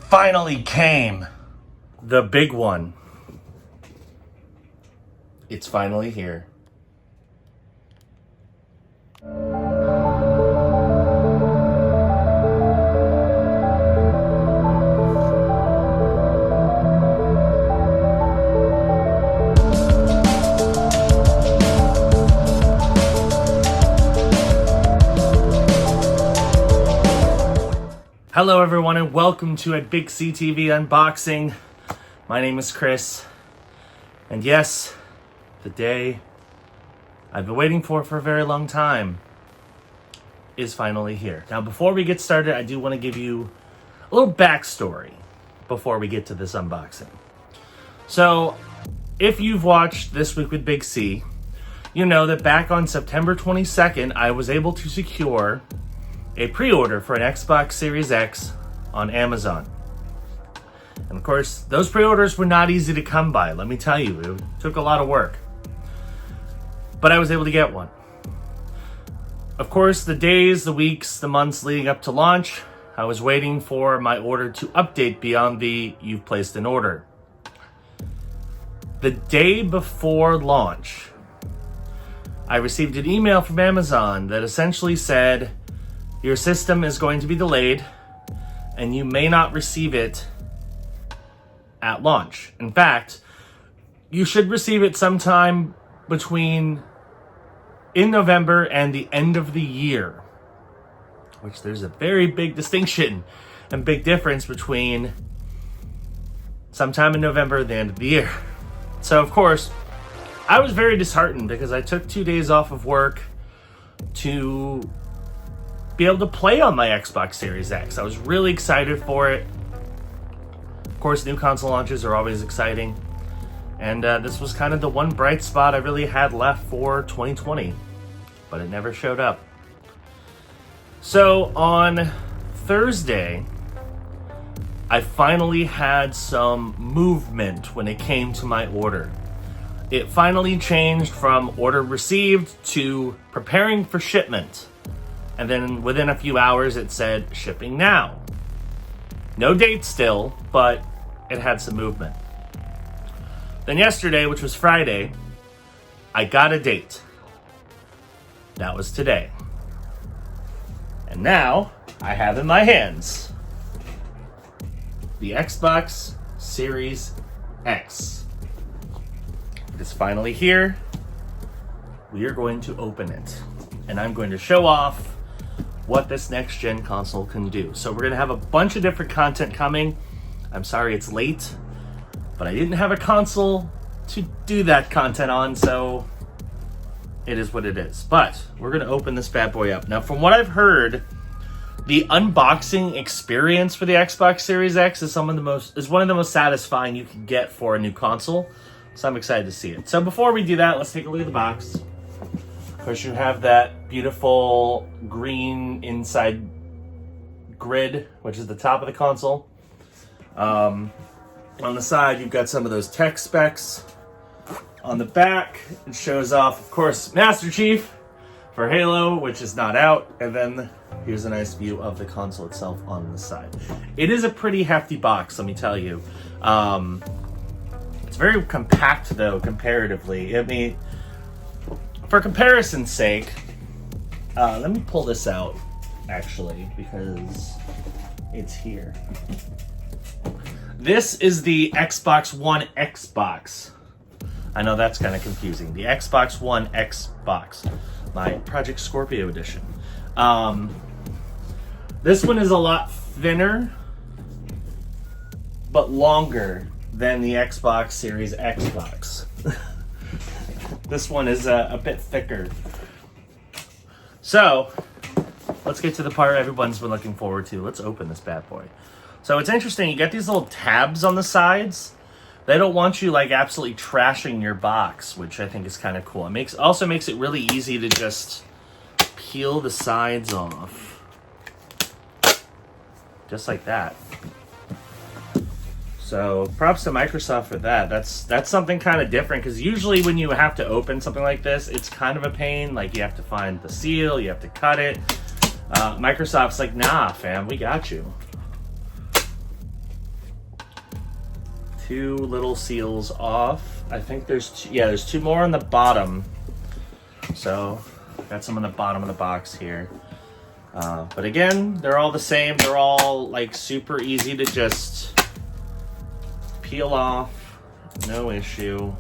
finally came. The big one. It's finally here. Hello everyone and welcome to a BigCTV unboxing. My name is Chris, and yes, the day I've been waiting for a very long time is finally here. Now before we get started, I do want to give you a little backstory before we get to this unboxing. So, if you've watched This Week with Big C, you know that back on September 22nd, I was able to secure a pre-order for an Xbox Series X on Amazon. And of course, those pre-orders were not easy to come by, let me tell you. It took a lot of work. But I was able to get one. Of course, the days, the weeks, the months leading up to launch, I was waiting for my order to update beyond the "you've placed an order." The day before launch, I received an email from Amazon that essentially said, your system is going to be delayed and you may not receive it at launch. In fact, you should receive it sometime between in November and the end of the year, which there's a very big distinction and big difference between sometime in November and the end of the year. So of course, I was very disheartened because I took 2 days off of work to be able to play on my Xbox Series X. I was really excited for it. Of course, new console launches are always exciting. And this was kind of the one bright spot I really had left for 2020. But it never showed up. So on Thursday, I finally had some movement when it came to my order. It finally changed from order received to preparing for shipment. And then within a few hours, it said shipping now. No date still, but it had some movement. Then yesterday, which was Friday, I got a date. That was today. And now I have in my hands the Xbox Series X. It is finally here. We are going to open it. And I'm going to show off what this next gen console can do. So we're gonna have a bunch of different content coming. I'm sorry it's late, but I didn't have a console to do that content on, so it is what it is. But we're gonna open this bad boy up. Now from what I've heard, the unboxing experience for the Xbox Series X is one of the most satisfying you can get for a new console. So I'm excited to see it. So before we do that, let's take a look at the box. Of course, you have that beautiful green inside grid, which is the top of the console. On the side, you've got some of those tech specs. On the back, it shows off, of course, Master Chief for Halo, which is not out. And then here's a nice view of the console itself on the side. It is a pretty hefty box, let me tell you. It's very compact, though, comparatively. I mean, for comparison's sake, let me pull this out, actually, because it's here. This is the Xbox One Xbox. I know that's kind of confusing. The Xbox One Xbox, my Project Scorpio edition. This one is a lot thinner, but longer than the Xbox Series Xbox. This one is a bit thicker. So, let's get to the part everyone's been looking forward to. Let's open this bad boy. So it's interesting, you get these little tabs on the sides. They don't want you like absolutely trashing your box, which I think is kind of cool. It also makes it really easy to just peel the sides off. Just like that. So props to Microsoft for that. That's something kind of different, because usually when you have to open something like this, it's kind of a pain. Like you have to find the seal, you have to cut it. Microsoft's like, nah, fam, we got you. 2 little seals off. I think there's there's 2 more on the bottom. So got some on the bottom of the box here. But again, they're all the same. They're all like super easy to just peel off. No issue.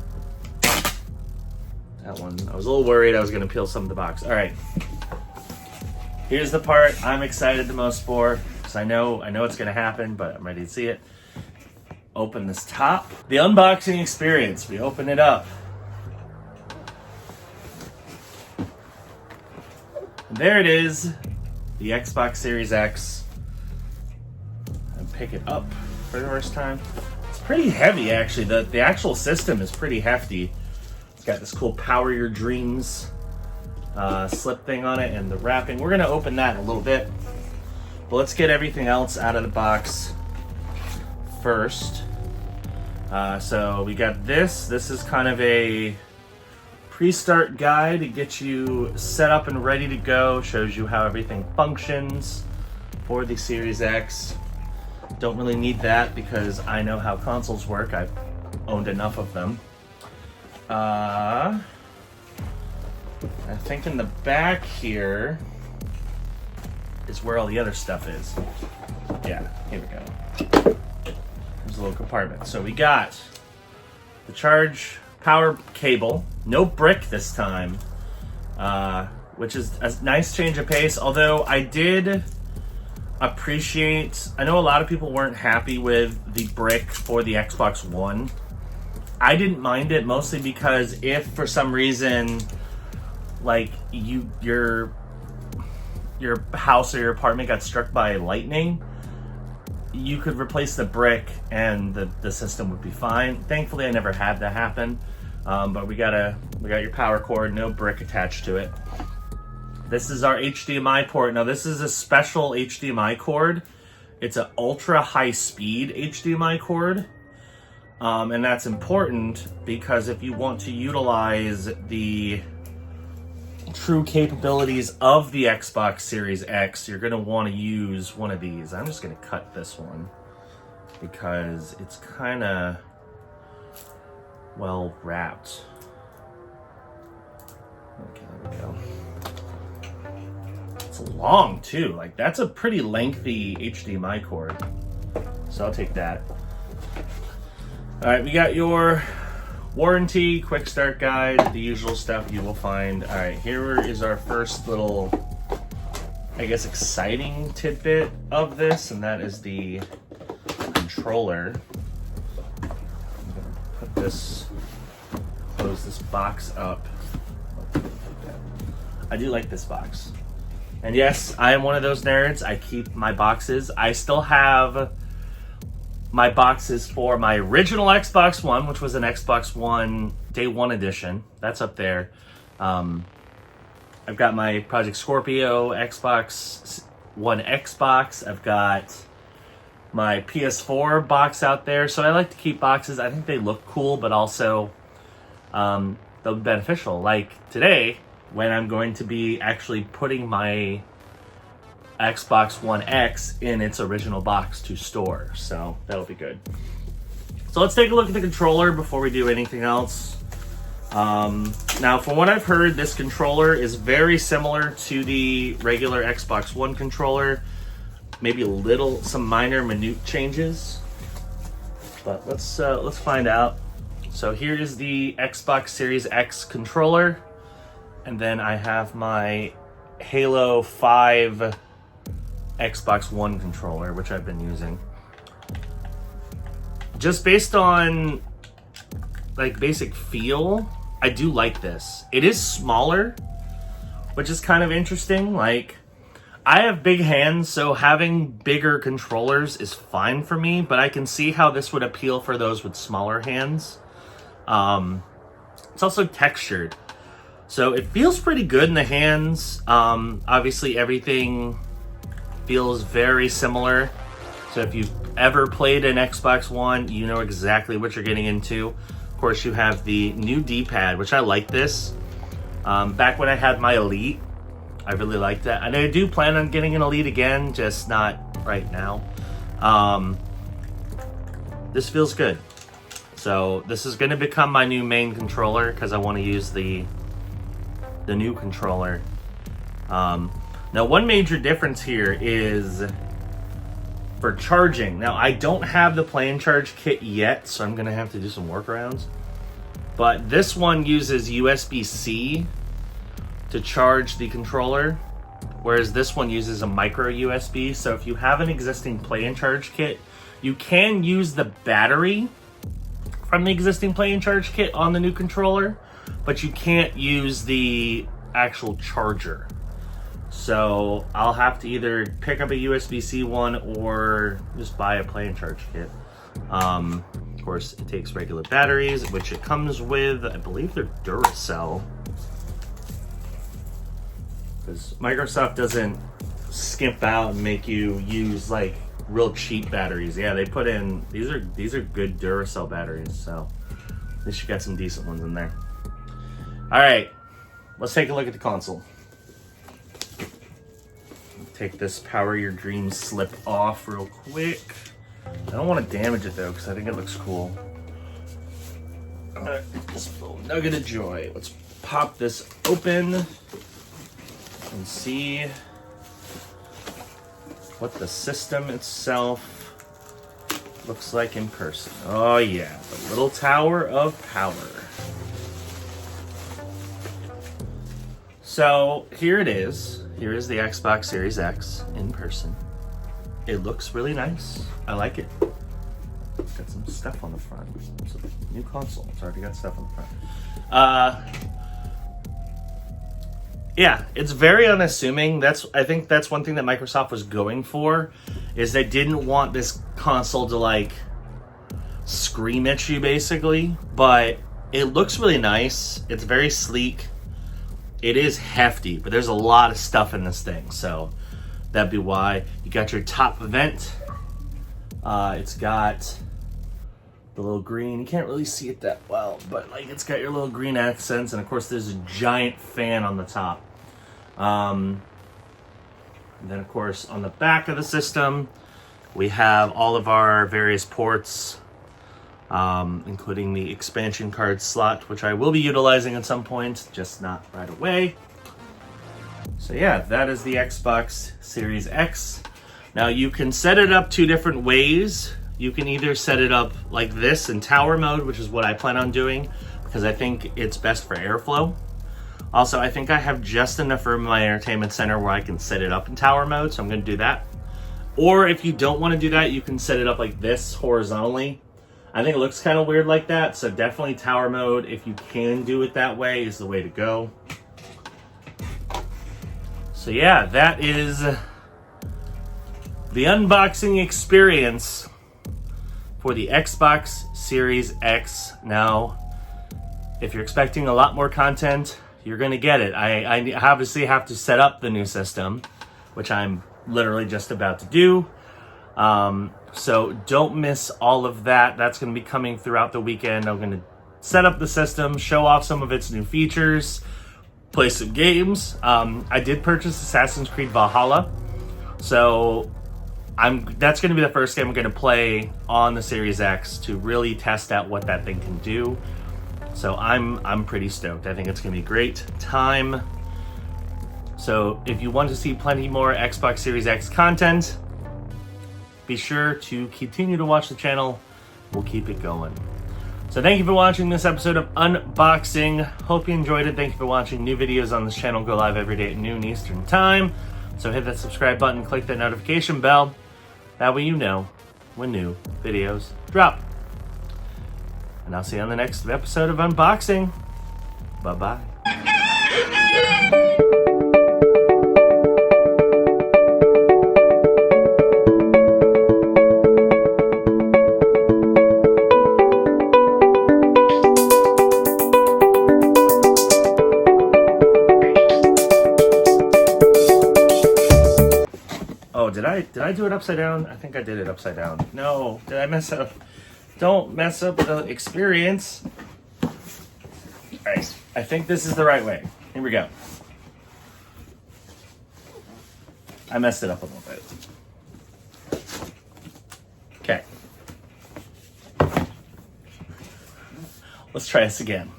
That one, I was a little worried I was gonna peel some of the box. All right. Here's the part I'm excited the most for, because I know it's gonna happen, but I'm ready to see it. Open this top. The unboxing experience. We open it up. And there it is, the Xbox Series X. And pick it up for the first time. It's pretty heavy, actually. The actual system is pretty hefty. It's got this cool Power Your Dreams slip thing on it, and the wrapping. We're gonna open that in a little bit, but let's get everything else out of the box first. So we got this. This is kind of a pre-start guide to get you set up and ready to go. Shows you how everything functions for the Series X. Don't really need that because I know how consoles work. I've owned enough of them. I think in the back here is where all the other stuff is. Yeah, here we go. There's a little compartment. So we got the charge power cable, no brick this time, which is a nice change of pace. Although I did appreciate, I know a lot of people weren't happy with the brick for the Xbox One. I didn't mind it, mostly because if for some reason, like your house or your apartment got struck by lightning, you could replace the brick and the system would be fine. Thankfully, I never had that happen. But we got your power cord, no brick attached to it. This is our HDMI port. Now this is a special HDMI cord. It's an ultra high speed HDMI cord. And that's important because if you want to utilize the true capabilities of the Xbox Series X, you're gonna want to use one of these. I'm just gonna cut this one because it's kind of well wrapped. Okay, there we go. It's long too. Like that's a pretty lengthy HDMI cord. So I'll take that. All right, we got your warranty, quick start guide, the usual stuff you will find. All right, here is our first little, I guess, exciting tidbit of this, and that is the controller. I'm gonna put this, close this box up. I do like this box. And yes, I am one of those nerds. I keep my boxes. I still have my boxes for my original Xbox One, which was an Xbox One Day 1 edition. That's up there. I've got my Project Scorpio Xbox One Xbox. I've got my PS4 box out there. So I like to keep boxes. I think they look cool, but also they'll be beneficial. Like today, when I'm going to be actually putting my Xbox One X in its original box to store. So that'll be good. So let's take a look at the controller before we do anything else. Now, from what I've heard, this controller is very similar to the regular Xbox One controller. Maybe some minor minute changes. But let's find out. So here is the Xbox Series X controller. And then I have my Halo 5 Xbox One controller, which I've been using. Just based on like basic feel, I do like this. It is smaller, which is kind of interesting. Like, I have big hands, so having bigger controllers is fine for me, but I can see how this would appeal for those with smaller hands. It's also textured, so it feels pretty good in the hands. Obviously everything feels very similar. So if you've ever played an Xbox One, you know exactly what you're getting into. Of course, you have the new D-pad, which I like this. Back when I had my Elite, I really liked that. And I do plan on getting an Elite again, just not right now. This feels good. So this is going to become my new main controller because I want to use the new controller. Now, one major difference here is for charging. Now, I don't have the Play and Charge kit yet, so I'm going to have to do some workarounds. But this one uses USB-C to charge the controller, whereas this one uses a micro USB. So if you have an existing Play and Charge kit, you can use the battery from the existing Play and Charge kit on the new controller, but you can't use the actual charger. So I'll have to either pick up a USB-C one or just buy a Play and Charge kit. Of course, it takes regular batteries, which it comes with. I believe they're Duracell, because Microsoft doesn't skimp out and make you use like real cheap batteries. Yeah, they put in, these are good Duracell batteries, so at least you got some decent ones in there. All right, let's take a look at the console. Take this Power Your Dreams slip off real quick. I don't want to damage it though, because I think it looks cool. All right, this little nugget of joy. Let's pop this open and see what the system itself looks like in person. Oh yeah, the little tower of power. So here it is. Here is the Xbox Series X in person. It looks really nice. I like it. Got some stuff on the front. It's a new console. It's already got stuff on the front. Yeah, it's very unassuming. I think that's one thing that Microsoft was going for, is they didn't want this console to like scream at you basically, but it looks really nice. It's very sleek. It is hefty, but there's a lot of stuff in this thing, so that'd be why. You got your top vent. It's got the little green. You can't really see it that well, but like it's got your little green accents, and of course there's a giant fan on the top. And then of course on the back of the system, we have all of our various ports, including the expansion card slot, which I will be utilizing at some point, just not right away. So yeah, that is the Xbox Series X. Now you can set it up two different ways. You can either set it up like this in tower mode, which is what I plan on doing, because I think it's best for airflow. Also, I think I have just enough room in my entertainment center where I can set it up in tower mode, so I'm going to do that. Or if you don't want to do that, you can set it up like this horizontally. I think it looks kind of weird like that, so definitely tower mode, if you can do it that way, is the way to go. So yeah, that is the unboxing experience for the Xbox Series X. Now, if you're expecting a lot more content, you're going to get it. I obviously have to set up the new system, which I'm literally just about to do. So don't miss all of that. That's going to be coming throughout the weekend. I'm going to set up the system, show off some of its new features, play some games. I did purchase Assassin's Creed Valhalla, so that's going to be the first game I'm going to play on the Series X to really test out what that thing can do. So I'm pretty stoked. I think it's going to be a great time. So if you want to see plenty more Xbox Series X content, be sure to continue to watch the channel. We'll keep it going. So thank you for watching this episode of Unboxing. Hope you enjoyed it. Thank you for watching. New videos on this channel go live every day at noon Eastern time. So hit that subscribe button, click that notification bell. That way you know when new videos drop. And I'll see you on the next episode of Unboxing. Bye-bye. Oh, did I do it upside down? I think I did it upside down. No, did I mess up? Don't mess up the experience. All right, I think this is the right way. Here we go. I messed it up a little bit. Okay. Let's try this again.